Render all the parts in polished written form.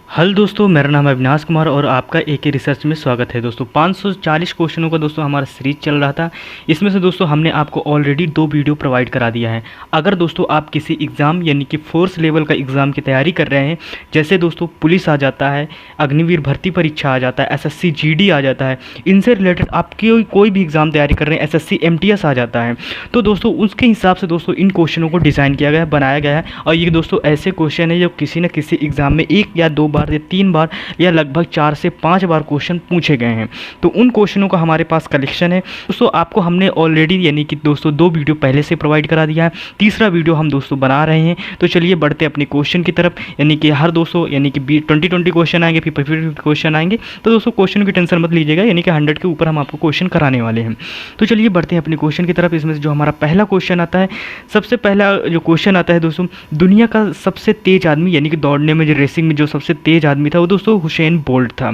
Hello दोस्तों, मेरा नाम है अविनाश कुमार और आपका एके रिसर्च में स्वागत है। दोस्तों 540 क्वेश्चनों का दोस्तों हमारा सीरीज चल रहा था। इसमें से दोस्तों हमने आपको ऑलरेडी 2 वीडियो प्रोवाइड करा दिया है। अगर दोस्तों आप किसी एग्ज़ाम यानी कि फोर्स लेवल का एग्ज़ाम की तैयारी कर रहे हैं, जैसे दोस्तों पुलिस आ जाता है, अग्निवीर भर्ती परीक्षा आ जाता है, एसएससी जीडी आ जाता है, इनसे रिलेटेड आपकी कोई भी एग्ज़ाम तैयारी कर रहे हैं, एसएससी एमटीएस आ जाता है, तो दोस्तों उसके हिसाब से दोस्तों इन क्वेश्चनों को डिज़ाइन किया गया है, बनाया गया है। और ये दोस्तों ऐसे क्वेश्चन है जो किसी न किसी एग्ज़ाम में 1 या 2 बार या 3 बार या लगभग 4 से 5 बार क्वेश्चन पूछे गए हैं। तो उन क्वेश्चनों का हमारे पास कलेक्शन है दोस्तों। आपको हमने ऑलरेडी यानी कि दोस्तों 2 वीडियो पहले से प्रोवाइड करा दिया है, तीसरा वीडियो हम दोस्तों बना रहे हैं। तो चलिए बढ़ते अपने क्वेश्चन की तरफ। यानी कि हर दोस्तों यानी कि 20 क्वेश्चन आएंगे, फिर 50 क्वेश्चन आएंगे। तो दोस्तों क्वेश्चन की टेंशन मत लीजिएगा, यानी कि 100 के ऊपर हम आपको क्वेश्चन कराने वाले हैं। तो चलिए बढ़ते हैं अपने क्वेश्चन की तरफ। इसमें से जो हमारा पहला क्वेश्चन आता है, सबसे पहला जो क्वेश्चन आता है दोस्तों, दुनिया का सबसे तेज आदमी यानी कि दौड़ने में जो रेसिंग में जो सबसे तेज आदमी था वो दोस्तों हुसैन बोल्ट था।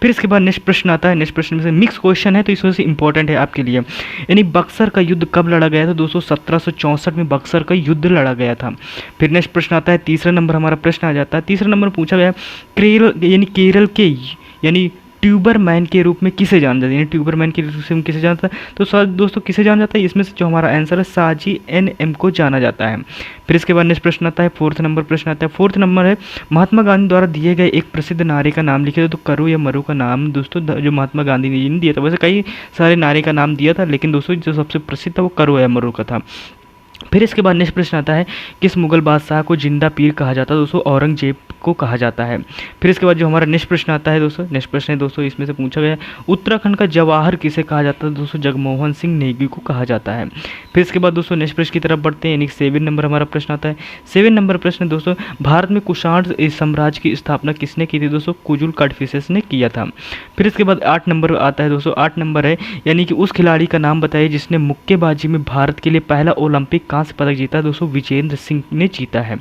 फिर इसके बाद नेक्स्ट प्रश्न आता है। नेक्स्ट प्रश्न में से मिक्स क्वेश्चन है तो इस वजह से इंपॉर्टेंट है आपके लिए। यानी बक्सर का युद्ध कब लड़ा गया था दोस्तों? 1764 में बक्सर का युद्ध लड़ा गया था। फिर नेक्स्ट प्रश्न आता है, तीसरा नंबर हमारा प्रश्न आ जाता है। तीसरा नंबर पूछा गया केरल के यानी ट्यूबरमैन के रूप में किसे जाना जाता है? यानी ट्यूबरमैन के रूप में किसे जाना जाता है? तो सर दोस्तों किसे जाना जाता है? इसमें से जो हमारा आंसर है साजी एनएम को जाना जाता है। फिर इसके बाद नेक्स्ट प्रश्न आता है, फोर्थ नंबर प्रश्न आता है। फोर्थ नंबर है, महात्मा गांधी द्वारा दिए गए एक प्रसिद्ध नारे का नाम लिखे। तो करो या मरो का नाम दोस्तों जो महात्मा गांधी ने दिया था, वैसे कई सारे नारे का नाम दिया था, लेकिन दोस्तों जो सबसे प्रसिद्ध था वो करो या मरो का था। फिर इसके बाद नेक्स्ट प्रश्न आता है, किस मुगल बादशाह को जिंदा पीर कहा जाता है? दोस्तों औरंगजेब को कहा जाता है। फिर इसके बाद जो हमारा नेक्स्ट प्रश्न आता है दोस्तों, नेक्स्ट प्रश्न है दोस्तों इसमें से पूछा गया है, उत्तराखंड का जवाहर किसे कहा जाता है? दोस्तों जगमोहन सिंह नेगी को कहा जाता है। फिर इसके बाद दोस्तों नेक्स्ट प्रश्न की तरफ बढ़ते हैं, यानी 7 नंबर हमारा प्रश्न आता है। 7 नंबर प्रश्न दोस्तों, भारत में कुषाण साम्राज्य की स्थापना किसने की थी? दोस्तों कुजुल काडफिसेस ने किया था। फिर इसके बाद 8 नंबर आता है दोस्तों। 8 नंबर है, यानी कि उस खिलाड़ी का नाम बताइए जिसने मुक्केबाजी में भारत के लिए पहला ओलंपिक कांस्य पदक जीता। दोस्तों विजेंद्र सिंह ने जीता है।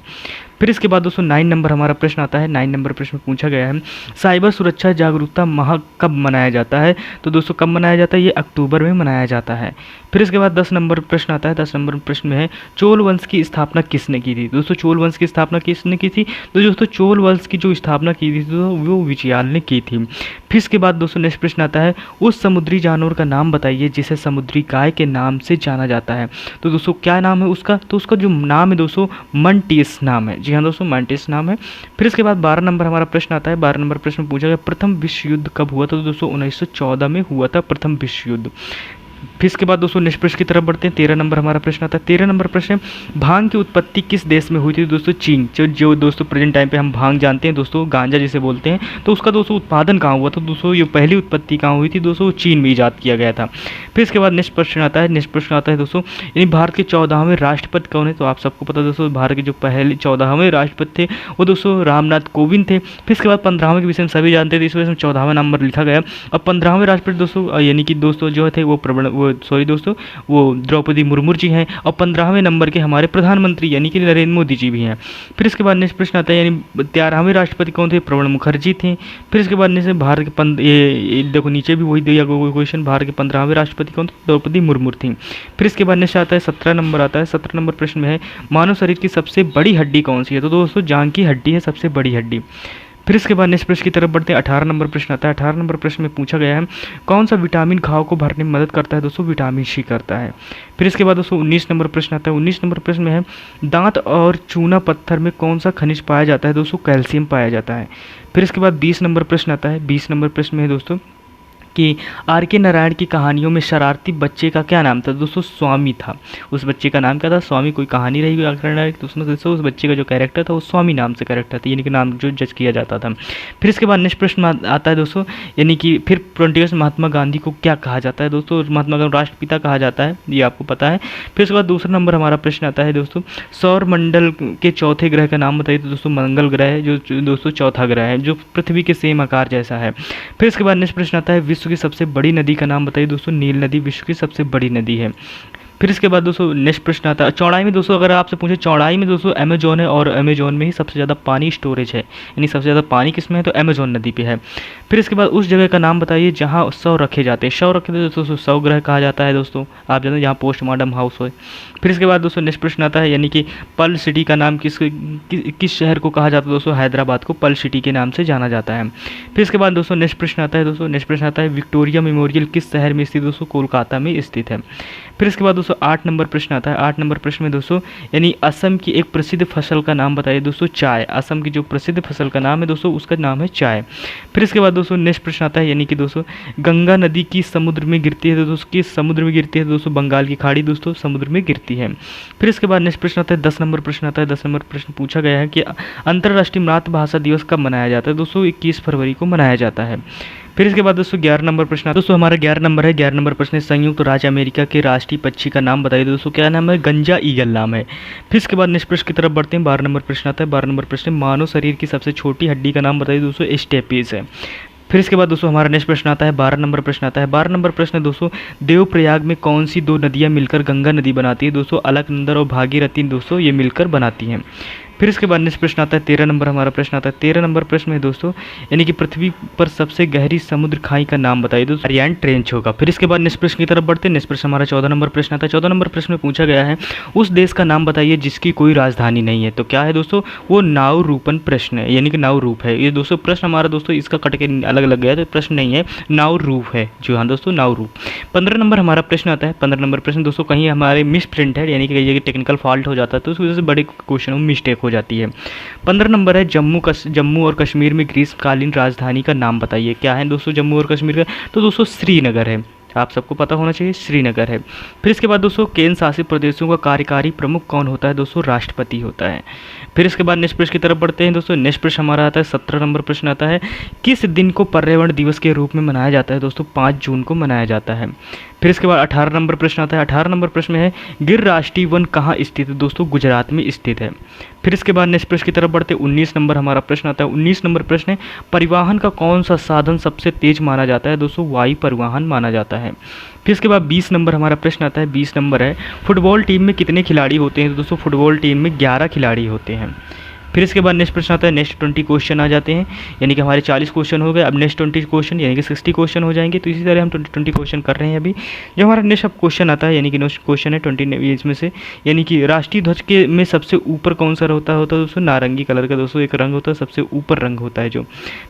फिर इसके बाद दोस्तों 9 नंबर हमारा प्रश्न आता है। 9 नंबर प्रश्न में पूछा गया है, साइबर सुरक्षा जागरूकता माह कब मनाया जाता है? तो दोस्तों कब मनाया जाता है? ये अक्टूबर में मनाया जाता है। फिर इसके बाद 10 नंबर प्रश्न आता है। 10 नंबर प्रश्न में है, चोल वंश की स्थापना किसने की थी? दोस्तों चोल वंश की स्थापना किसने की थी? तो दोस्तों चोल वंश की जो स्थापना की थी तो वो विजयाल ने की थी। फिर इसके बाद दोस्तों नेक्स्ट प्रश्न आता है, उस समुद्री जानवर का नाम बताइए जिसे समुद्री गाय के नाम से जाना जाता है। तो दोस्तों क्या नाम है उसका? तो उसका जो नाम है दोस्तों मंटिस नाम है। जी हाँ दोस्तों मंटिस नाम है। फिर इसके बाद 12 नंबर हमारा प्रश्न आता है। 12 नंबर प्रश्न में पूछा गया, प्रथम विश्व युद्ध कब हुआ था? तो दोस्तों 1914 में हुआ था प्रथम विश्व युद्ध। फिर इसके बाद दोस्तों नेक्स्ट प्रश्न की तरफ बढ़ते हैं। 13 नंबर हमारा प्रश्न आता है। 13 नंबर प्रश्न है, भांग की उत्पत्ति किस देश में हुई थी? दोस्तों चीन। जो दोस्तों प्रेजेंट टाइम पे हम भांग जानते हैं दोस्तों, गांजा जिसे बोलते हैं, तो उसका दोस्तों उत्पादन कहाँ हुआ था? दोस्तों ये पहली उत्पत्ति कहाँ हुई थी? दोस्तों चीन में ईजाद किया गया था। फिर इसके बाद नेक्स्ट प्रश्न आता है। नेक्स्ट प्रश्न आता है दोस्तों, यानी भारत के 14वें राष्ट्रपति कौन है? तो आप सबको पता दोस्तों, भारत के जो पहले 14वें राष्ट्रपति थे वो दोस्तों रामनाथ कोविंद थे। फिर इसके बाद 15वें के विषय में सभी जानते थे, इस वजह से 14वां नंबर लिखा गया। अब 15वें राष्ट्रपति दोस्तों यानी कि दोस्तों जो थे वो द्रौपदी मुर्मू जी हैं। और 15वें नंबर के हमारे प्रधानमंत्री यानी कि नरेंद्र मोदी जी भी हैं। फिर इसके बाद नेक्स्ट प्रश्न आता है, यानी 13वें राष्ट्रपति कौन थे? प्रणब मुखर्जी थे। फिर इसके बाद नेक्स्ट भारत के देखो नीचे भी वही दिया क्वेश्चन, भारत के 15वें राष्ट्रपति कौन थे? द्रौपदी मुर्मू थी। फिर इसके बाद नेक्स्ट आता है 17 नंबर आता है। 17 नंबर प्रश्न में है, मानव शरीर की सबसे बड़ी हड्डी कौन सी है? तो दोस्तों जांघ की हड्डी है सबसे बड़ी हड्डी। फिर इसके बाद नेक्स्ट प्रश्न की तरफ बढ़ते हैं। 18 नंबर प्रश्न आता है। 18 नंबर प्रश्न में पूछा गया है, कौन सा विटामिन घाव को भरने में मदद करता है? दोस्तों विटामिन सी करता है। फिर इसके बाद दोस्तों 19 नंबर प्रश्न आता है। 19 नंबर प्रश्न में है, दांत और चूना पत्थर में कौन सा खनिज पाया जाता है? दोस्तों कैल्शियम पाया जाता है। फिर इसके बाद 20 नंबर प्रश्न आता है। 20 नंबर प्रश्न में है दोस्तों कि आर के नारायण की कहानियों में शरारती बच्चे का क्या नाम था? दोस्तों स्वामी था। उस बच्चे का नाम क्या था? स्वामी। कोई कहानी रही आर के नारायण तो उसमें दोस्तों उस बच्चे का जो कैरेक्टर था वो स्वामी नाम से कैरेक्टर था, यानी कि नाम जो जज किया जाता था। फिर इसके बाद नेक्स्ट प्रश्न आता है दोस्तों, यानी कि फिर 21 महात्मा गांधी को क्या कहा जाता है? दोस्तों महात्मा गांधी राष्ट्रपिता कहा जाता है, ये आपको पता है। फिर उसके बाद दूसरा नंबर हमारा प्रश्न आता है दोस्तों, सौर मंडल के चौथे ग्रह का नाम बताइए। तो दोस्तों मंगल ग्रह है, जो दोस्तों चौथा ग्रह है, जो पृथ्वी के सेम आकार जैसा है। फिर इसके बाद नेक्स्ट प्रश्न आता है, विश्व की सबसे बड़ी नदी का नाम बताइए। दोस्तों नील नदी विश्व की सबसे बड़ी नदी है। फिर इसके बाद दोस्तों नेक्स्ट प्रश्न आता है चौड़ाई में। दोस्तों अगर आपसे पूछे चौड़ाई में दोस्तों अमेजोन है और अमेजोन में ही सबसे ज़्यादा पानी स्टोरेज है, यानी सबसे ज़्यादा पानी किस में है तो अमेजोन नदी पे है। फिर इसके बाद उस जगह का नाम बताइए जहाँ शव रखे जाते हैं। शव रखे दोस्तों शव गृह कहा जाता है दोस्तों, आप जानते हैं जहाँ पोस्टमार्टम हाउस हो। फिर इसके बाद दोस्तों नेक्स्ट प्रश्न आता है यानी कि पर्ल सिटी का नाम किस शहर को कहा जाता है दोस्तों, हैदराबाद को पर्ल सिटी के नाम से जाना जाता है। फिर इसके बाद दोस्तों नेक्स्ट प्रश्न आता है विक्टोरिया मेमोरियल किस शहर में स्थित दोस्तों, कोलकाता में स्थित है। फिर इसके बाद दोस्तों 8 नंबर प्रश्न आता है। 8 नंबर प्रश्न में दोस्तों यानी असम की एक प्रसिद्ध फसल का नाम बताइए दोस्तों, चाय। असम की जो प्रसिद्ध फसल का नाम है दोस्तों उसका नाम है चाय। फिर इसके बाद दोस्तों नेक्स्ट प्रश्न आता है यानी कि दोस्तों गंगा नदी की समुद्र में गिरती है दोस्तों, किस समुद्र में गिरती है दोस्तों, बंगाल की खाड़ी दोस्तों समुद्र में गिरती है। फिर इसके बाद नेक्स्ट प्रश्न आता है 10 नंबर प्रश्न आता है। 10 नंबर प्रश्न पूछा गया है कि अंतर्राष्ट्रीय मातृभाषा दिवस कब मनाया जाता है दोस्तों, 21 फरवरी को मनाया जाता है। फिर इसके बाद दोस्तों 11 नंबर प्रश्न दोस्तों हमारा 11 नंबर है। 11 नंबर प्रश्न संयुक्त राज्य अमेरिका के राष्ट्रीय पक्षी का नाम बताइए दोस्तों, क्या नाम है, गंजा ईगल नाम है। फिर इसके बाद नेक्स्ट प्रश्न की तरफ बढ़ते हैं। 12 नंबर प्रश्न आता है। 12 नंबर प्रश्न मानव शरीर की सबसे छोटी हड्डी का नाम बताइए दोस्तों, स्टेपीज है। फिर इसके बाद दोस्तों हमारा नेक्स्ट प्रश्न आता है। 12 नंबर प्रश्न आता है। 12 नंबर प्रश्न दोस्तों देवप्रयाग में कौन सी दो नदियाँ मिलकर गंगा नदी बनाती है दोस्तों, अलकनंदा और भागीरथी दोस्तों ये मिलकर बनाती हैं। फिर इसके बाद नेक्स्ट प्रश्न आता है 13 नंबर हमारा प्रश्न आता है। 13 नंबर प्रश्न में दोस्तों यानी कि पृथ्वी पर सबसे गहरी समुद्र खाई का नाम बताइए दोस्तों, अरियान ट्रेंच होगा। फिर इसके बाद नेक्स्ट प्रश्न की तरफ बढ़ते हैं। नेक्स्ट प्रश्न हमारा 14 नंबर प्रश्न आता है। 14 नंबर प्रश्न में पूछा गया है उस देश का नाम बताइए जिसकी कोई राजधानी नहीं है, तो क्या है दोस्तों, वो नाउरूपन प्रश्न है, यानी कि नाउरूप है। ये दोस्तों प्रश्न हमारा दोस्तों इसका कट के अलग अलग गया तो प्रश्न नहीं है, नाउरूप है। जी हाँ दोस्तों नाउरूप। 15 नंबर हमारा प्रश्न आता है। 15 नंबर प्रश्न दोस्तों कहीं हमारे मिस प्रिंट है, यानी कि कहीं टेक्निकल फॉल्ट हो जाता है तो उस वजह से बड़े क्वेश्चन में मिस्टेक हो जाती है। 15 नंबर है जम्मू और कश्मीर में ग्रीष्मकालीन राजधानी का नाम बताइए। क्या है दोस्तों जम्मू और कश्मीर का, तो दोस्तों श्रीनगर है, आप सबको पता होना चाहिए श्रीनगर है। फिर इसके बाद दोस्तों केंद्र शासित प्रदेशों का कार्यकारी प्रमुख कौन होता है दोस्तों, राष्ट्रपति होता है। फिर इसके बाद नेक्स्ट प्रश्न की तरफ बढ़ते हैं दोस्तों। नेक्स्ट प्रश्न हमारा आता है 17 नंबर प्रश्न आता है किस दिन को पर्यावरण दिवस के रूप में मनाया जाता है दोस्तों, 5 जून को मनाया जाता है। फिर इसके बाद 18 नंबर प्रश्न आता है। 18 नंबर प्रश्न में है गिर राष्ट्रीय वन कहाँ स्थित है दोस्तों, गुजरात में स्थित है। फिर इसके बाद नेक्स्ट प्रश्न की तरफ बढ़ते 19 नंबर हमारा प्रश्न आता है। 19 नंबर प्रश्न है परिवहन का कौन सा साधन सबसे तेज माना जाता है दोस्तों, वायु परिवहन माना जाता है। फिर इसके बाद 20 नंबर हमारा प्रश्न आता है। 20 नंबर है फुटबॉल टीम में कितने खिलाड़ी होते हैं तो दोस्तों फुटबॉल टीम में 11 खिलाड़ी होते हैं। फिर इसके बाद नेक्स्ट प्रश्न आता है। नेक्स्ट 20 क्वेश्चन आ जाते हैं, यानी कि हमारे 40 क्वेश्चन हो गए। अब नेक्स्ट 20 क्वेश्चन यानी कि 60 क्वेश्चन हो जाएंगे। तो इसी तरह हम 20 क्वेश्चन कर रहे हैं अभी। जो हमारा नेक्स्ट अब क्वेश्चन आता है यानी कि नेक्स्ट क्वेश्चन है 20 इसमें से, यानी कि राष्ट्रीय ध्वज के में सबसे ऊपर कौन सा होता है दोस्तों, नारंगी कलर का दोस्तों एक रंग होता है, सबसे ऊपर रंग होता है जो।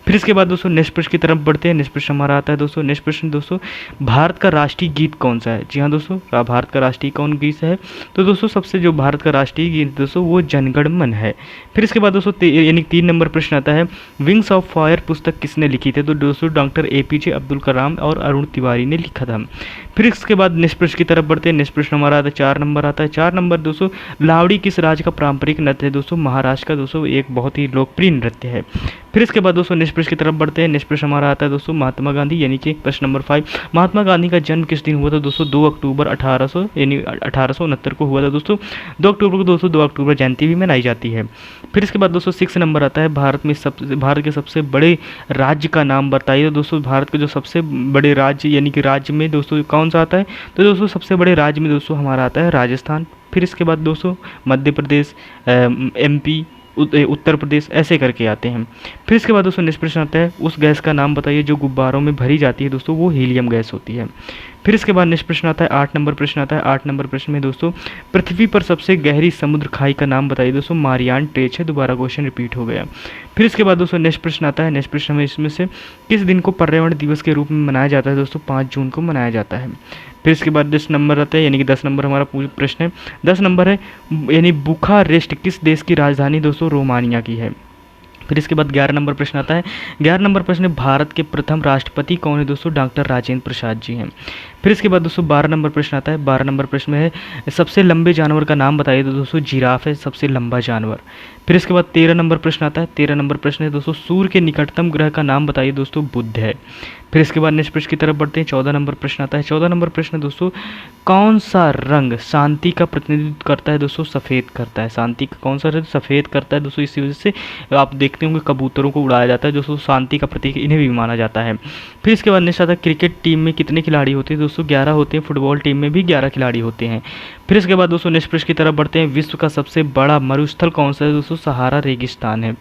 फिर इसके बाद दोस्तों नेक्स्ट प्रश्न की तरफ बढ़ते हैं। नेक्स्ट प्रश्न हमारा आता है दोस्तों। नेक्स्ट प्रश्न दोस्तों भारत का राष्ट्रीय गीत कौन सा है। जी हाँ दोस्तों भारत का राष्ट्रीय कौन गीत है, तो दोस्तों सबसे जो भारत का राष्ट्रीय गीत दोस्तों वो जनगण मन है। फिर इसके बाद दोस्तों यानी 3 नंबर प्रश्न आता है विंग्स ऑफ फायर पुस्तक किसने लिखी थी, तो दोस्तों डॉक्टर APJ अब्दुल कलाम और अरुण तिवारी ने लिखा था। फिर इसके बाद नेक्स्ट प्रश्न की तरफ बढ़ते हैं। नेक्स्ट प्रश्न हमारा आता है 4 नंबर आता है। 4 नंबर दोस्तों लावड़ी किस राज्य का पारंपरिक नृत्य है दोस्तों, महाराष्ट्र का दोस्तों एक बहुत ही लोकप्रिय नृत्य है। फिर इसके बाद दोस्तों नेक्स्ट प्रश्न की तरफ बढ़ते हैं। नेक्स्ट प्रश्न हमारा आता है दोस्तों महात्मा गांधी, यानी कि प्रश्न नंबर 5 महात्मा गांधी का जन्म किस दिन हुआ था दोस्तों, 2 अक्टूबर 1869 को हुआ था दोस्तों। 2 अक्टूबर को दोस्तों 2 अक्टूबर जयंती भी मनाई जाती है। फिर इसके बाद दोस्तों 6 नंबर आता है भारत के सबसे बड़े राज्य का नाम बताइए दोस्तों। भारत के जो सबसे बड़े राज्य यानी कि राज्य में दोस्तों कौन सा आता है, तो दोस्तों सबसे बड़े राज्य में दोस्तों हमारा आता है राजस्थान। फिर इसके बाद दोस्तों मध्य प्रदेश, MP, उत्तर प्रदेश ऐसे करके आते हैं। फिर इसके बाद दोस्तों नेक्स्ट प्रश्न आता है उस गैस का नाम बताइए जो गुब्बारों में भरी जाती है दोस्तों, वो हीलियम गैस होती है। फिर इसके बाद नेक्स्ट प्रश्न आता है 8 नंबर प्रश्न आता है। 8 नंबर प्रश्न में दोस्तों पृथ्वी पर सबसे गहरी समुद्र खाई का नाम बताइए दोस्तों, मारियान ट्रेंच है। दोबारा क्वेश्चन रिपीट हो गया। फिर इसके बाद दोस्तों नेक्स्ट प्रश्न आता है। नेक्स्ट प्रश्न में इसमें से किस दिन को पर्यावरण दिवस के रूप में मनाया जाता है दोस्तों, 5 जून को मनाया जाता है। फिर इसके बाद 10 नंबर आता है, यानी कि 10 नंबर हमारा प्रश्न है। 10 नंबर है यानी बुखारेस्ट किस देश की राजधानी दोस्तों, रोमानिया की है। फिर इसके बाद 11 नंबर प्रश्न आता है। 11 नंबर प्रश्न भारत के प्रथम राष्ट्रपति कौन है दोस्तों, डॉक्टर राजेंद्र प्रसाद जी हैं। फिर इसके बाद दोस्तों 12 नंबर प्रश्न आता है। 12 नंबर प्रश्न में है सबसे लंबे जानवर का नाम बताइए, तो दोस्तों जिराफ है सबसे लंबा जानवर। फिर इसके बाद 13 नंबर प्रश्न आता है। 13 नंबर प्रश्न है दोस्तों सूर्य के निकटतम ग्रह का नाम बताइए दोस्तों, बुध है। फिर इसके बाद नेक्स्ट प्रश्न की तरफ बढ़ते हैं। 14 नंबर प्रश्न आता है। 14 नंबर प्रश्न दोस्तों कौन सा रंग शांति का प्रतिनिधित्व करता है दोस्तों, सफ़ेद करता है। शांति का कौन सा रंग सफ़ेद करता है दोस्तों, इसी वजह से आप देखते होंगे कबूतरों को उड़ाया जाता है दोस्तों, शांति का प्रतीक इन्हें भी माना जाता है। फिर इसके बाद नेक्स्ट आता है क्रिकेट टीम में कितने खिलाड़ी होते हैं दोस्तों 11 होते हैं, फुटबॉल टीम में भी 11 खिलाड़ी होते हैं। फिर इसके बाद दोस्तों नेक्स्ट प्रश्न की तरफ बढ़ते हैं। विश्व का सबसे बड़ा मरुस्थल कौन सा है दोस्तों? सहारा रेगिस्तान है।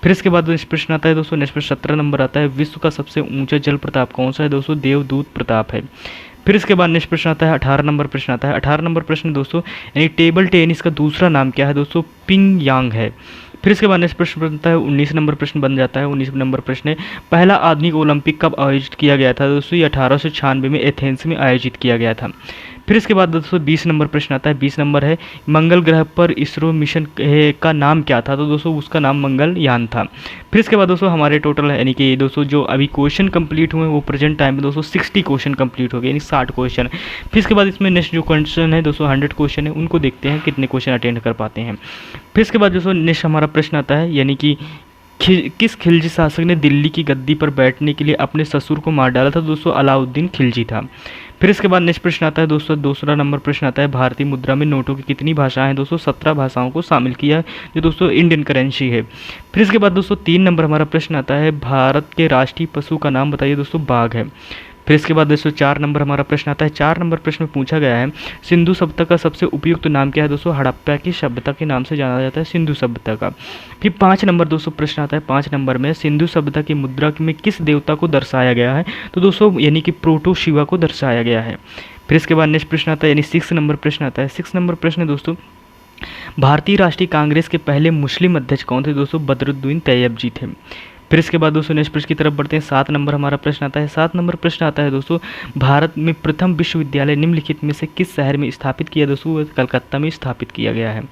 फिर इसके बाद नेक्स्ट प्रश्न आता है दोस्तों, नेक्स्ट प्रश्न 17 नंबर आता है। विश्व का सबसे ऊंचा जल प्रताप कौन सा है दोस्तों? देवदूत प्रताप है। फिर इसके बाद नेक्स्ट प्रश्न आता है 18 नंबर प्रश्न आता है। 18 नंबर प्रश्न दोस्तों, यानी टेबल टेनिस का दूसरा नाम क्या है दोस्तों? पिंग यांग है। फिर इसके बाद नेक्स्ट प्रश्न बनता है 19 नंबर प्रश्न बन जाता है। 19 नंबर प्रश्न है, पहला आधुनिक ओलंपिक कब आयोजित किया गया था दोस्तों? ये 1896 में एथेंस में आयोजित किया गया था। फिर इसके बाद दोस्तों 20 नंबर प्रश्न आता है। 20 नंबर है, मंगल ग्रह पर इसरो मिशन का नाम क्या था? तो दोस्तों उसका नाम मंगलयान था। फिर इसके बाद दोस्तों हमारे टोटल यानी कि दोस्तों जो अभी क्वेश्चन कंप्लीट हुए वो प्रेजेंट टाइम में दोस्तों 60 क्वेश्चन कंप्लीट हो गए, यानी 60 क्वेश्चन। फिर इसके बाद इसमें नेक्स्ट जो क्वेश्चन है दोस्तों 100 क्वेश्चन है, उनको देखते हैं कितने क्वेश्चन अटेंड कर पाते हैं। फिर इसके बाद दोस्तों नेक्स्ट हमारा प्रश्न आता है, यानी कि किस खिलजी शासक ने दिल्ली की गद्दी पर बैठने के लिए अपने ससुर को मार डाला था? दोस्तों अलाउद्दीन खिलजी था। फिर इसके बाद नेक्स्ट प्रश्न आता है दोस्तों, दूसरा नंबर प्रश्न आता है, भारतीय मुद्रा में नोटों की कितनी भाषाएं हैं दोस्तों? 17 भाषाओं को शामिल किया है, जो दोस्तों इंडियन करेंसी है। फिर इसके बाद दोस्तों 3 नंबर हमारा प्रश्न आता है, भारत के राष्ट्रीय पशु का नाम बताइए दोस्तों? बाघ है। फिर इसके बाद दोस्तों 4 नंबर हमारा प्रश्न आता है। 4 नंबर प्रश्न में पूछा गया है, सिंधु सभ्यता का सबसे उपयुक्त नाम क्या है दोस्तों? हड़प्पा की सभ्यता के नाम से जाना जाता है सिंधु सभ्यता का। फिर 5 नंबर दोस्तों प्रश्न आता है। 5 नंबर में सिंधु सभ्यता की मुद्रा में किस देवता को दर्शाया गया है? तो दोस्तों यानी कि प्रोटो शिवा को दर्शाया गया है। फिर इसके बाद नेक्स्ट प्रश्न आता है, यानी 6 नंबर प्रश्न आता है। 6 नंबर प्रश्न दोस्तों, भारतीय राष्ट्रीय कांग्रेस के पहले मुस्लिम अध्यक्ष कौन थे दोस्तों? बदरुद्दीन तैयब जी थे। फिर इसके बाद दोस्तों नेक्स्ट प्रश्न की तरफ बढ़ते हैं। 7 नंबर हमारा प्रश्न आता है। 7 नंबर प्रश्न आता है दोस्तों, भारत में प्रथम विश्वविद्यालय निम्नलिखित में से किस शहर में स्थापित किया दोस्तों? कलकत्ता में स्थापित किया गया है।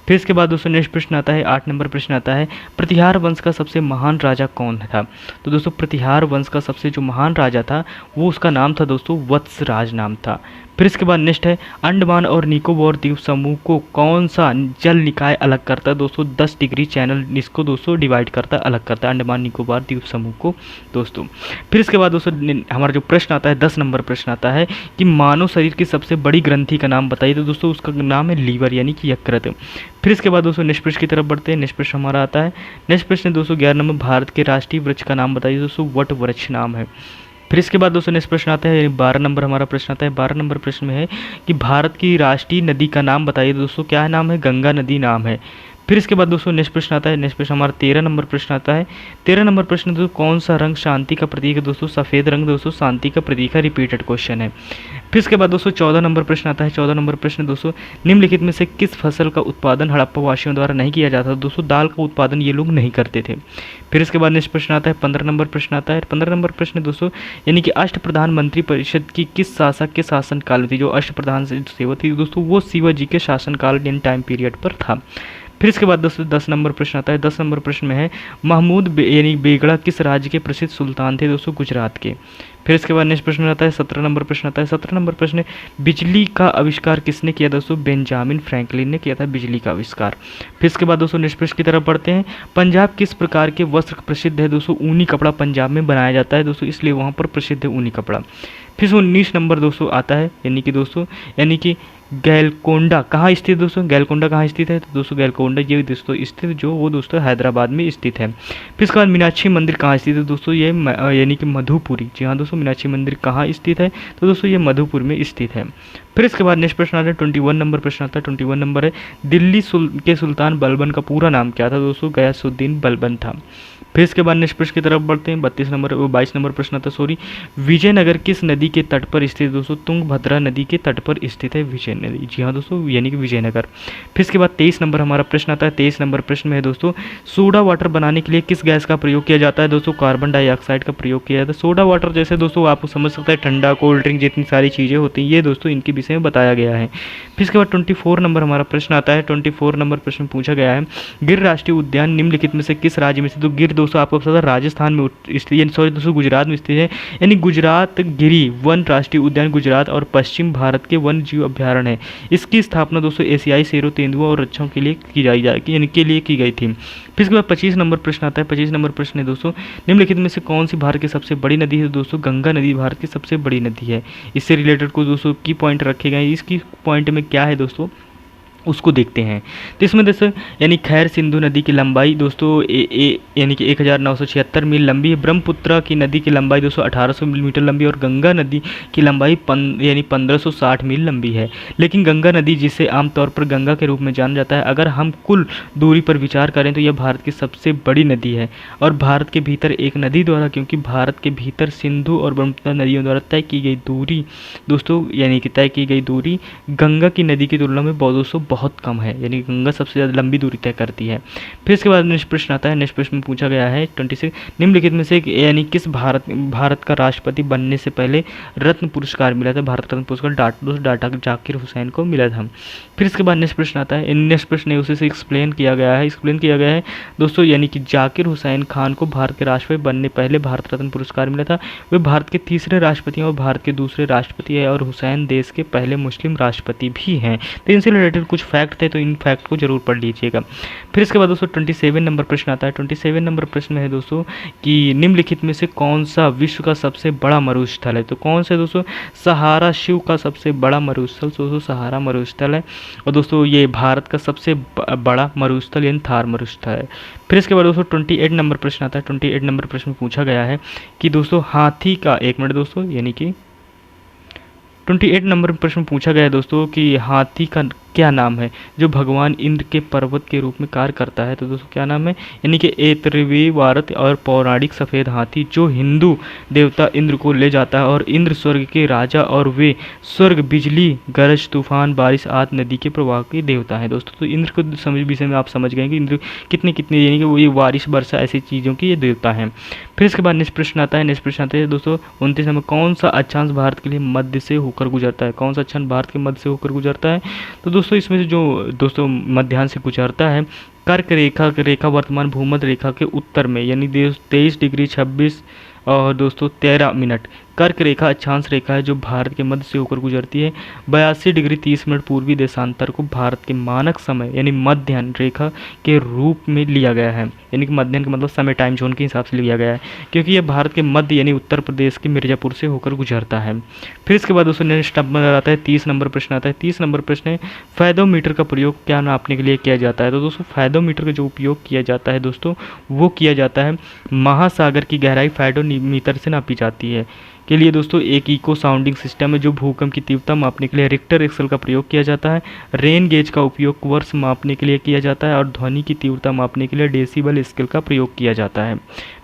फिर इसके बाद दोस्तों नेक्स्ट प्रश्न आता है। 8 नंबर प्रश्न आता है, प्रतिहार वंश का सबसे महान राजा कौन था? तो दोस्तों प्रतिहार वंश का सबसे जो महान राजा था वो उसका नाम था दोस्तों वत्सराज नाम था। फिर इसके बाद नेक्स्ट है, अंडमान और निकोबार द्वीप समूह को कौन सा जल निकाय अलग करता है दोस्तों? 10 डिग्री चैनल इसको दोस्तों डिवाइड करता है, अलग करता है अंडमान निकोबार द्वीप समूह को दोस्तों। फिर इसके बाद दोस्तों हमारा जो प्रश्न आता है 10 नंबर प्रश्न आता है कि मानव शरीर की सबसे बड़ी ग्रंथि का नाम बताइए? तो दोस्तों उसका नाम है लीवर यानी कि यकृत। फिर इसके बाद दोस्तों नेक्स्ट प्रश्न की तरफ बढ़ते हैं। नेक्स्ट प्रश्न हमारा आता है, नेक्स्ट प्रश्न दोस्तों 11 नंबर, भारत के राष्ट्रीय वृक्ष का नाम बताइए दोस्तों? वट वृक्ष नाम है। फिर इसके बाद दोस्तों नेक्स्ट प्रश्न आता है, 12 नंबर हमारा प्रश्न आता है। 12 नंबर प्रश्न में है कि भारत की राष्ट्रीय नदी का नाम बताइए दोस्तों? क्या नाम है? गंगा नदी नाम है। फिर इसके बाद दोस्तों नेक्स्ट प्रश्न आता है। नेक्स्ट प्रश्न हमारा 13 नंबर प्रश्न आता है। 13 नंबर प्रश्न दोस्तों, कौन सा रंग शांति का प्रतीक है दोस्तों? सफ़ेद रंग दोस्तों शांति का प्रतीक है। रिपीटेड क्वेश्चन है। फिर इसके बाद दोस्तों 14 नंबर प्रश्न आता है। 14 नंबर प्रश्न दोस्तों, निम्नलिखित में से किस फसल का उत्पादन हड़प्पा वासियों द्वारा नहीं किया जाता? दोस्तों दाल का उत्पादन ये लोग नहीं करते थे। फिर इसके बाद नेक्स्ट प्रश्न आता है। 15 नंबर प्रश्न आता है। 15 नंबर प्रश्न दोस्तों, यानी कि अष्टप्रधान मंत्री परिषद की किस शासक के शासनकाल में थी? जो अष्टप्रधान सेवा थी दोस्तों वो शिवाजी के शासनकाल यानी टाइम पीरियड पर था। फिर इसके बाद दोस्तों 10 नंबर प्रश्न आता है। 10 नंबर प्रश्न में है, महमूद यानी बेगड़ा किस राज्य के प्रसिद्ध सुल्तान थे दोस्तों? गुजरात के। फिर इसके बाद नेक्स्ट प्रश्न आता है। 17 नंबर प्रश्न आता है। 17 नंबर प्रश्न, बिजली का आविष्कार किसने किया दोस्तों? बेंजामिन फ्रैंकलिन ने किया था बिजली का आविष्कार। फिर इसके बाद दोस्तों नेक्स्ट प्रश्न की तरफ बढ़ते हैं। पंजाब किस प्रकार के वस्त्र प्रसिद्ध है दोस्तों? ऊनी कपड़ा पंजाब में बनाया जाता है दोस्तों, इसलिए वहाँ पर प्रसिद्ध है ऊनी कपड़ा। फिर 19 नंबर दोस्तों आता है, यानी कि गैलकोंडा कहाँ स्थित दोस्तों? गैलकोंडा कहाँ स्थित है? तो दोस्तों गैलकोंडा ये दोस्तों स्थित जो वो दोस्तों हैदराबाद में स्थित है। फिर इसके बाद मीनाक्षी मंदिर कहाँ स्थित है दोस्तों? ये यानी कि मधुपुरी। जी हाँ दोस्तों, मीनाक्षी मंदिर कहाँ स्थित है? तो दोस्तों ये मधुपुर में स्थित है। फिर इसके बाद नेक्स्ट प्रश्न आता है। 21 नंबर प्रश्न आता है। 21 नंबर है, दिल्ली के सुल्तान बलबन का पूरा नाम क्या था दोस्तों? गयासुद्दीन बलबन था। फिर इसके बाद नेक्स्ट प्रश्न की तरफ बढ़ते हैं। 22 नंबर प्रश्न आता है। सॉरी, विजयनगर किस नदी के तट पर स्थित दोस्तों? तुंगभद्रा नदी के तट पर स्थित है विजय नदी। जी हाँ दोस्तों, यानी कि विजयनगर। फिर इसके बाद 23 नंबर हमारा प्रश्न आता है। 23 नंबर प्रश्न में है दोस्तों, सोडा वाटर बनाने के लिए किस गैस का प्रयोग किया जाता है दोस्तों? कार्बन डाइऑक्साइड का प्रयोग किया जाता है। सोडा वाटर जैसे दोस्तों आपको समझ सकता है ठंडा कोल्ड ड्रिंक जितनी सारी चीज़ें होती हैं ये दोस्तों इनके विषय में बताया गया है। फिर इसके बाद 24 नंबर हमारा प्रश्न आता है। 24 नंबर प्रश्न पूछा गया है, गिर राष्ट्रीय उद्यान निम्नलिखित में से किस राज्य में स्थित? तो गिर दोस्तों आपको पता है राजस्थान में स्थित, सॉरी दोस्तों गुजरात में स्थित है, यानी गुजरात गिरी वन राष्ट्रीय उद्यान गुजरात और पश्चिम भारत के वन जीव अभ्यारण्य है। इसकी स्थापना दोस्तों एशियाई शेरों, तेंदुओं और रच्छों के लिए की गई थी। फिर इसके बाद 25 नंबर प्रश्न आता है। 25 नंबर प्रश्न है दोस्तों, निम्नलिखित में से कौन सी भारत की सबसे बड़ी नदी है दोस्तों? गंगा नदी भारत की सबसे बड़ी नदी है। इससे रिलेटेड को दोस्तों की पॉइंट रखे गए। इसकी पॉइंट में क्या है दोस्तों, उसको देखते हैं। तो इसमें दोस्तों यानी खैर सिंधु नदी की लंबाई दोस्तों यानी कि 1976 मील लंबी है। ब्रह्मपुत्र की नदी की लंबाई दोस्तों 1800 मीटर लंबी और गंगा नदी की लंबाई यानी 1560 मील लंबी है। लेकिन गंगा नदी, जिसे आमतौर पर गंगा के रूप में जाना जाता है, अगर हम कुल दूरी पर विचार करें तो यह भारत की सबसे बड़ी नदी है। और भारत के भीतर एक नदी द्वारा, क्योंकि भारत के भीतर सिंधु और ब्रह्मपुत्र नदियों द्वारा तय की गई दूरी दोस्तों, यानी कि तय की गई दूरी गंगा की नदी की तुलना में दोस्तों बहुत कम है, यानी गंगा सबसे ज़्यादा लंबी दूरी तय करती है। फिर इसके बाद नेक्स्ट प्रश्न आता है। नेक्स्ट प्रश्न में पूछा गया है 26, निम्नलिखित में से यानी किस भारत का राष्ट्रपति बनने से पहले रत्न पुरस्कार मिला था? भारत रत्न पुरस्कार डाटा जाकिर हुसैन को मिला था। फिर इसके बाद नेक्स्ट प्रश्न आता है। नेक्स्ट प्रश्न है उसी से एक्सप्लेन किया गया है दोस्तों, यानी कि जाकिर हुसैन खान को भारत के राष्ट्रपति बनने पहले भारत रत्न पुरस्कार मिला था। वे भारत के तीसरे राष्ट्रपति हैं और भारत के दूसरे राष्ट्रपति है, और हुसैन देश के पहले मुस्लिम राष्ट्रपति भी हैं। तो इनसे रिलेटेड कुछ फैक्ट थे, तो इन फैक्ट को जरूर पढ़ लीजिएगा। फिर इसके बाद दोस्तों 27 नंबर प्रश्न आता है। 27 नंबर प्रश्न में है दोस्तों कि निम्नलिखित में से कौन सा विश्व का सबसे बड़ा मरुस्थल है? तो कौन सा दोस्तों? सहारा शिव का सबसे बड़ा मरुस्थल दोस्तों सहारा मरुस्थल है। और दोस्तों ये भारत का सबसे बड़ा मरुस्थल यानी थार मरुस्थल है। फिर इसके बाद दोस्तों 28 नंबर प्रश्न आता है। 28 नंबर प्रश्न में पूछा गया है कि दोस्तों हाथी का, एक मिनट दोस्तों, यानी कि 28 नंबर प्रश्न पूछा गया है दोस्तों कि हाथी का क्या नाम है जो भगवान इंद्र के पर्वत के रूप में कार्य करता है? तो दोस्तों क्या नाम है? यानी कि एतरवी वारत और पौराणिक सफ़ेद हाथी, जो हिंदू देवता इंद्र को ले जाता है, और इंद्र स्वर्ग के राजा और वे स्वर्ग, बिजली, गरज, तूफान, बारिश आदि नदी के प्रवाह के देवता है दोस्तों। तो इंद्र को समझ विषय में आप समझ गए कि इंद्र कितने यानी कि वो ये बारिश, वर्षा, ऐसी चीज़ों के ये देवता हैं। फिर इसके बाद नेक्स्ट प्रश्न आता है। दोस्तों 29 नंबर, कौन सा अक्षांश भारत के लिए मध्य से होकर गुजरता है? कौन सा अक्षांश भारत के मध्य से होकर गुजरता है? तो दोस्तों इसमें से जो दोस्तों मध्याह्न से गुजरता है, कर्क रेखा वर्तमान भूमध्य रेखा के उत्तर में, यानी 23 डिग्री 26 और दोस्तों 13 मिनट कर्क रेखा अक्षांश रेखा है जो भारत के मध्य से होकर गुजरती है। 82 डिग्री 30 मिनट पूर्वी देशांतर को भारत के मानक समय यानी मध्याह्न रेखा के रूप में लिया गया है, यानी कि मध्याह्न का मतलब समय, टाइम जोन के हिसाब से लिया गया है, क्योंकि यह भारत के मध्य यानी उत्तर प्रदेश के मिर्जापुर से होकर गुजरता है। फिर इसके बाद दोस्तों नेक्स्ट नंबर आता है 30 नंबर प्रश्न आता है। 30 नंबर प्रश्न है, फायदोमीटर का प्रयोग क्या नापने के लिए किया जाता है? तो दोस्तों फायदोमीटर का जो उपयोग किया जाता है दोस्तों, वो किया जाता है महासागर की गहराई फायदोमीटर से नापी जाती है के लिए दोस्तों। एक इको साउंडिंग सिस्टम है जो भूकंप की तीव्रता मापने के लिए रिक्टर स्केल का प्रयोग किया जाता है। रेन गेज का उपयोग वर्ष मापने के लिए किया जाता है, और ध्वनि की तीव्रता मापने के लिए डेसिबल स्केल का प्रयोग किया जाता है।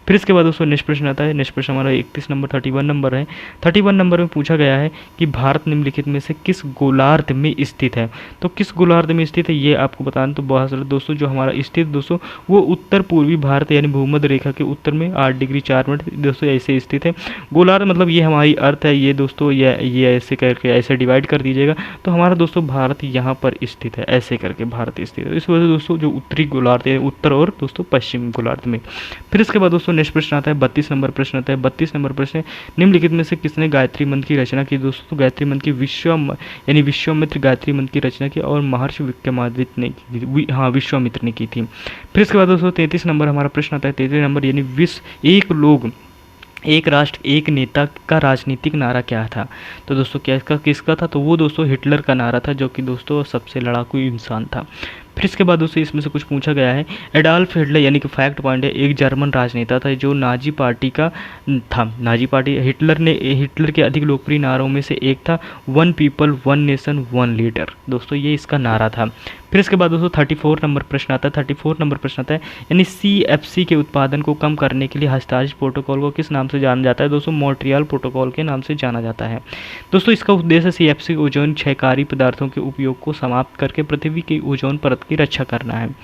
फिर इसके बाद दोस्तों नेक्स्ट प्रश्न आता है। नेक्स्ट प्रश्न हमारा 31 नंबर 31 नंबर है। 31 नंबर में पूछा गया है कि भारत निम्नलिखित में से किस गोलार्ध में स्थित है? तो किस गोलार्ध में स्थित है ये आपको बताना। तो बहुत सारे दोस्तों जो हमारा स्थित दोस्तों वो उत्तर पूर्वी भारत यानी भूमध्य रेखा के उत्तर में 8 डिग्री 4 मिनट दोस्तों ऐसे स्थित है। गोलार्ध मतलब ये हमारी अर्थ है, ये दोस्तों ये ऐसे करके ऐसे डिवाइड कर दीजिएगा, तो हमारा दोस्तों भारत यहाँ पर स्थित है, ऐसे करके भारत स्थित है। इस वजह से दोस्तों जो उत्तरी गोलार्ध है, उत्तर और दोस्तों पश्चिमी गोलार्ध में। फिर इसके बाद दोस्तों नेक्स्ट प्रश्न आता है 32 नंबर प्रश्न आता है। 32 नंबर प्रश्न निम्नलिखित में से किसने गायत्री मंत्र की रचना की? दोस्तों तो गायत्री मंत्र की विश्वामित्र गायत्री मंत्र की रचना की और महर्षि विक्रमादित्य ने की, हाँ विश्वामित्र ने की थी। फिर इसके बाद दोस्तों 33 नंबर हमारा प्रश्न आता है। 33 नंबर यानी विश्व एक लोग एक राष्ट्र एक नेता का राजनीतिक नारा क्या था? तो दोस्तों क्या किसका था? तो वो दोस्तों हिटलर का नारा था, जो कि दोस्तों सबसे लड़ाकू इंसान था। फिर इसके बाद दोस्तों इसमें से कुछ पूछा गया है। एडॉल्फ हिटलर यानी कि फैक्ट पॉइंट है, एक जर्मन राजनेता था जो नाजी पार्टी का था। नाजी पार्टी हिटलर के अधिक लोकप्रिय नारों में से एक था one people one nation one leader, दोस्तों ये इसका नारा था। फिर इसके बाद दोस्तों 34 नंबर प्रश्न आता है। 34 नंबर प्रश्न आता है यानी CFC के उत्पादन को कम करने के लिए हस्ताक्षरित प्रोटोकॉल को किस नाम से जाना जाता है? दोस्तों मॉन्ट्रियल प्रोटोकॉल के नाम से जाना जाता है। दोस्तों इसका उद्देश्य CFC ओजोन क्षयकारी पदार्थों के उपयोग को समाप्त करके पृथ्वी की ओजोन परत की रक्षा करना है।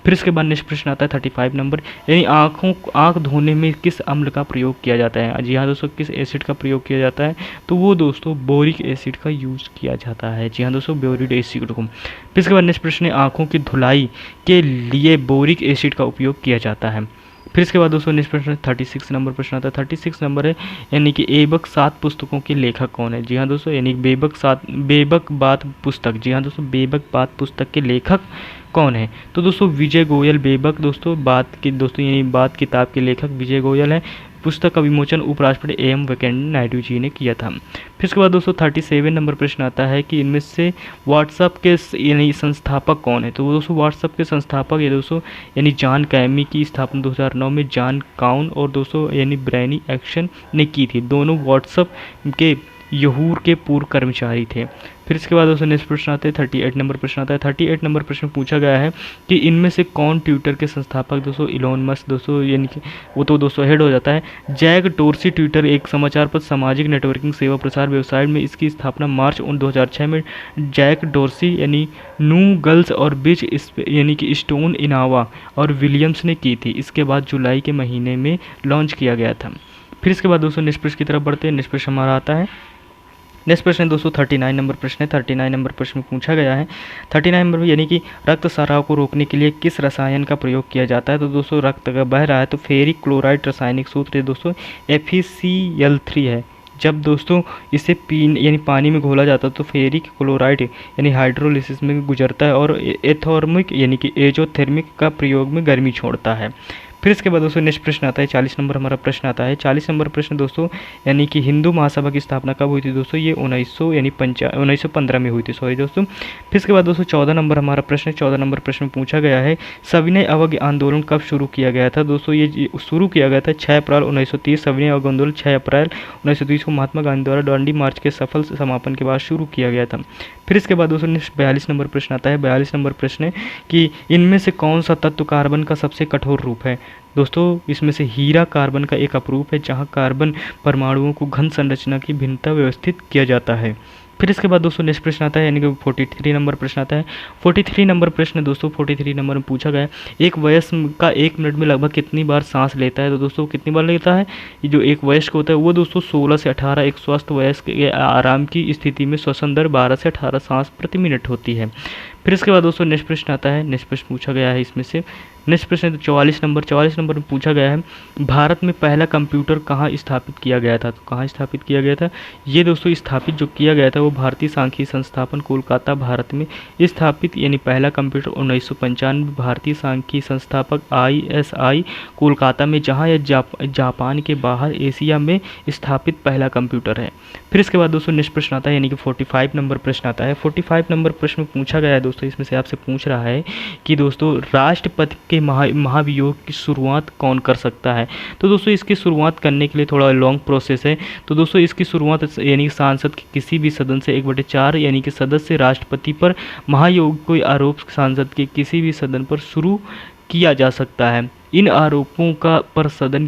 फिर इसके बाद नेक्स्ट प्रश्न आता है 35 नंबर यानी आँख धोने में किस अम्ल का प्रयोग किया जाता है? जी हाँ दोस्तों, किस एसिड का प्रयोग किया जाता है? तो वो दोस्तों बोरिक एसिड का यूज़ किया जाता है। जी हाँ दोस्तों, बोरिक एसिड को। फिर इसके बाद नेक्स्ट प्रश्न आँखों की धुलाई के लिए बोरिक एसिड का उपयोग किया जाता है। फिर इसके बाद दोस्तों नेक्स्ट प्रश्न 36 नंबर प्रश्न आता है। 36 नंबर है यानी कि ऐबक 7 पुस्तकों के लेखक कौन है? जी हाँ दोस्तों, यानी बेबक बात पुस्तक, जी हाँ दोस्तों, बेबक बात पुस्तक के लेखक कौन है? तो दोस्तों विजय गोयल बेबक दोस्तों दोस्तों यानी बात किताब के लेखक विजय गोयल हैं। पुस्तक का विमोचन उपराष्ट्रपति एम वेंकैया नायडू जी ने किया था। फिर इसके बाद दोस्तों 37 नंबर प्रश्न आता है कि इनमें से व्हाट्सएप के यानी संस्थापक कौन है? तो दोस्तों व्हाट्सएप के संस्थापक ये दोस्तों यानी जॉन कैमी की स्थापना 2009 में जॉन काउन और दोस्तों यानी ब्रैनी एक्शन ने की थी। दोनों व्हाट्सएप के यहूर के पूर्व कर्मचारी थे। फिर इसके बाद दोस्तों नेक्स्ट प्रश्न आता है 38 नंबर प्रश्न आता है। 38 नंबर प्रश्न पूछा गया है कि इनमें से कौन ट्विटर के संस्थापक दोस्तों इलॉन मस्क दोस्तों यानी कि वो तो दोस्तों हेड हो जाता है। जैक डोर्सी ट्विटर एक समाचार पत्र सामाजिक नेटवर्किंग सेवा प्रसार वेबसाइट में इसकी स्थापना मार्च 2006 में जैक डोर्सी यानी नू गर्ल्स और बिच यानी कि स्टोन इनावा और विलियम्स ने की थी। इसके बाद जुलाई के महीने में लॉन्च किया गया था। फिर इसके बाद दोस्तों नेक्स्ट प्रश्न की तरफ बढ़ते हैं। नेक्स्ट प्रश्न हमारा आता है नेक्स्ट प्रश्न दोस्तों 39 नंबर प्रश्न है। 39 नंबर प्रश्न में पूछा गया है 39 नंबर यानी कि रक्त स्राव को रोकने के लिए किस रसायन का प्रयोग किया जाता है? तो दोस्तों रक्त अगर बह रहा है तो फेरिक क्लोराइड रासायनिक सूत्र है दोस्तों FeCl3 है। जब दोस्तों इसे यानी पानी में घोला जाता है तो फेरिक क्लोराइड यानी हाइड्रोलिसिस में गुजरता है और एथर्मिक यानी कि एजोथर्मिक का प्रयोग में गर्मी छोड़ता है। फिर इसके बाद दोस्तों नेक्स्ट प्रश्न आता है 40 नंबर हमारा प्रश्न आता है। 40 नंबर प्रश्न दोस्तों यानी कि हिंदू महासभा की स्थापना कब हुई थी दोस्तों? ये 1915 में हुई थी सॉरी दोस्तों। फिर इसके बाद दोस्तों 14 नंबर हमारा प्रश्न 14 नंबर प्रश्न पूछा गया है सविनय अवज्ञा आंदोलन कब शुरू किया गया था? दोस्तों ये शुरू किया गया था 6 अप्रैल 1930। सविनय अवज्ञा आंदोलन 6 अप्रैल 1930 को महात्मा गांधी द्वारा दांडी मार्च के सफल समापन के बाद शुरू किया गया था। फिर इसके बाद दोस्तों 42 नंबर प्रश्न आता है। 42 नंबर प्रश्न है कि इनमें से कौन सा तत्व कार्बन का सबसे कठोर रूप है? दोस्तों इसमें से हीरा कार्बन का एक अपरूप है जहां कार्बन परमाणुओं को घन संरचना की भिन्नता व्यवस्थित किया जाता है। फिर इसके बाद दोस्तों नेक्स्ट प्रश्न आता है यानी कि 43 नंबर प्रश्न आता है। 43 नंबर प्रश्न दोस्तों 43 नंबर में पूछा गया है एक वयस्क का 1 मिनट में लगभग कितनी बार सांस लेता है? तो दोस्तों कितनी बार लेता है? ये जो एक वयस्क होता है वो दोस्तों 16 से 18, एक स्वस्थ वयस्क के आराम की स्थिति में श्वसन दर 12 से 18 सांस प्रति मिनट होती है। फिर इसके बाद दोस्तों नेक्स्ट प्रश्न आता है। नेक्स्ट प्रश्न पूछा गया है इसमें से नेक्स्ट प्रश्न 44 नंबर में पूछा गया है भारत में पहला कंप्यूटर कहाँ स्थापित किया गया था? तो कहाँ स्थापित किया गया था? ये दोस्तों स्थापित जो किया गया था वो भारतीय सांख्यिकी संस्थान कोलकाता भारत में स्थापित यानी पहला कंप्यूटर 1995 भारतीय सांख्यिकी संस्थापक ISI कोलकाता में जहाँ यह जापान के बाहर एशिया में स्थापित पहला कंप्यूटर है। फिर इसके बाद दोस्तों नेक्स्ट प्रश्न आता है यानी कि 45 नंबर प्रश्न आता है। 45 नंबर प्रश्न में पूछा गया है दोस्तों इसमें से आपसे पूछ रहा है कि दोस्तों राष्ट्रपति के महाभियोग की शुरुआत कौन कर सकता है? तो दोस्तों इसकी शुरुआत करने के लिए थोड़ा लॉन्ग प्रोसेस है। तो दोस्तों इसकी शुरुआत यानी सांसद के किसी भी सदन से 1/4 यानी कि सदस्य राष्ट्रपति पर महाभियोग कोई आरोप सांसद के किसी भी सदन पर शुरू किया जा सकता है। इन आरोपों पर सदन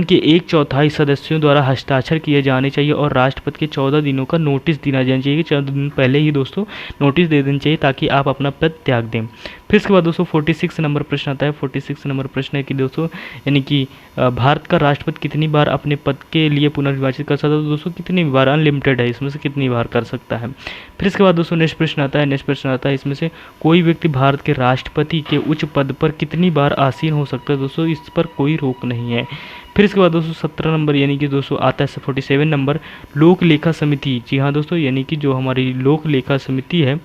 के 1/4 सदस्यों द्वारा हस्ताक्षर किए जाने चाहिए और राष्ट्रपति के 14 दिनों का नोटिस देना जाना चाहिए। 14 दिन पहले ही दोस्तों नोटिस दे देना चाहिए ताकि आप अपना पद त्याग दें। फिर इसके बाद दोस्तों 46 नंबर प्रश्न आता है। 46 नंबर प्रश्न है कि दोस्तों यानी कि भारत का राष्ट्रपति कितनी बार अपने पद के लिए पुनर्निर्वाचित कर सकता है? तो दोस्तों कितनी बार? अनलिमिटेड है, इसमें से कितनी बार कर सकता है। फिर इसके बाद दोस्तों नेक्स्ट प्रश्न आता है। नेक्स्ट प्रश्न आता है इसमें से कोई व्यक्ति भारत के राष्ट्रपति के उच्च पद पर कितनी बार आसीन हो सकता है? दोस्तों इस पर कोई रोक नहीं है। फिर इसके बाद दोस्तों 17 नंबर यानी कि दोस्तों आता है 47 नंबर लोक लेखा समिति। जी हाँ दोस्तों यानी कि जो हमारी लोक लेखा समिति है,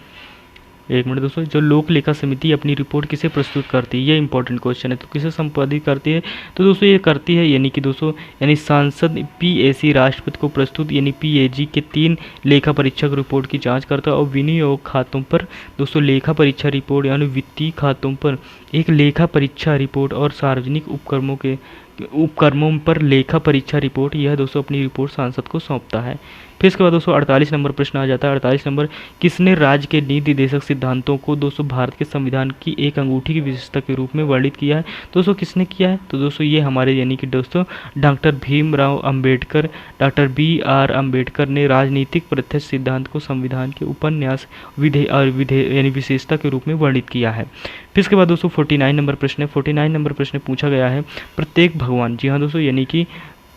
एक मिनट दोस्तों, जो लोक लेखा समिति अपनी रिपोर्ट किसे प्रस्तुत करती है? ये इंपॉर्टेंट क्वेश्चन है। तो किसे संपादित करती है? तो दोस्तों ये करती है यानी कि दोस्तों यानी सांसद PAC राष्ट्रपति को प्रस्तुत यानी PAG के 3 लेखा परीक्षक रिपोर्ट की जांच करता है और विनियोग खातों पर दोस्तों लेखा परीक्षा रिपोर्ट यानी वित्तीय खातों पर एक लेखा परीक्षा रिपोर्ट और सार्वजनिक उपक्रमों पर लेखा परीक्षा रिपोर्ट यह दोस्तों अपनी रिपोर्ट सांसद को सौंपता है। फिर इसके बाद दोस्तों 48 नंबर प्रश्न आ जाता है। 48 नंबर किसने राज्य के नीति निर्देशक सिद्धांतों को दोस्तों भारत के संविधान की एक अंगूठी की विशेषता के रूप में वर्णित किया है? दोस्तों किसने किया है? तो दोस्तों ये हमारे यानी कि दोस्तों doctor Bhimrao Ambedkar, doctor BR Ambedkar ने राजनीतिक प्रत्यक्ष सिद्धांत को संविधान के उपन्यास यानी विशेषता के रूप में वर्णित किया है। फिर इसके बाद दोस्तों 49 नंबर प्रश्न है। 49 नंबर प्रश्न पूछा गया है प्रत्येक भगवान, जी हाँ दोस्तों यानी कि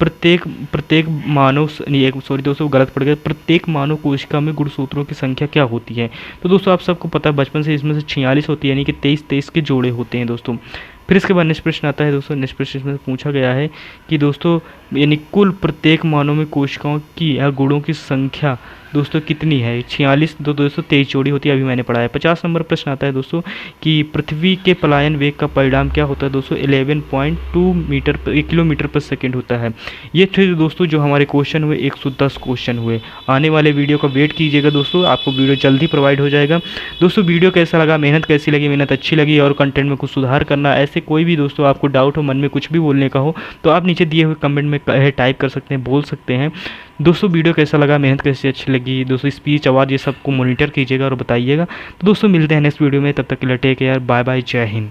प्रत्येक मानव सॉरी दोस्तों गलत पड़ गया, प्रत्येक मानव कोशिका में गुणसूत्रों की संख्या क्या होती है? तो दोस्तों आप सबको पता है बचपन से इसमें से 46 होती है यानी कि 23 के जोड़े होते हैं दोस्तों। फिर इसके बाद नेक्स्ट प्रश्न आता है दोस्तों। नेक्स्ट प्रश्न में पूछा गया है कि दोस्तों यानी कुल प्रत्येक मानव में कोशिकाओं की या गुणों की संख्या दोस्तों कितनी है? 46 दोस्तों 23 जोड़ी होती है, अभी मैंने पढ़ा है। 50 नंबर प्रश्न आता है दोस्तों कि पृथ्वी के पलायन वेग का परिणाम क्या होता है दोस्तों? 11.2 किलोमीटर पर सेकेंड होता है। ये थे दोस्तों जो हमारे क्वेश्चन हुए, 110 क्वेश्चन हुए। आने वाले वीडियो का वेट कीजिएगा दोस्तों, आपको वीडियो जल्दी प्रोवाइड हो जाएगा। दोस्तों वीडियो कैसा लगा, मेहनत कैसी लगी, मेहनत अच्छी लगी और कंटेंट में कुछ सुधार करना, ऐसे कोई भी दोस्तों आपको डाउट हो, मन में कुछ भी बोलने का हो, तो आप नीचे दिए हुए कमेंट में टाइप कर सकते हैं, बोल सकते हैं। दोस्तों वीडियो कैसा लगा, मेहनत कैसी अच्छी लगी दोस्तों, स्पीच आवाज़ ये सब को मॉनिटर कीजिएगा और बताइएगा। तो दोस्तों मिलते हैं नेक्स्ट वीडियो में, तब तक के लिए टेक केयर, बाय बाय, जय हिंद।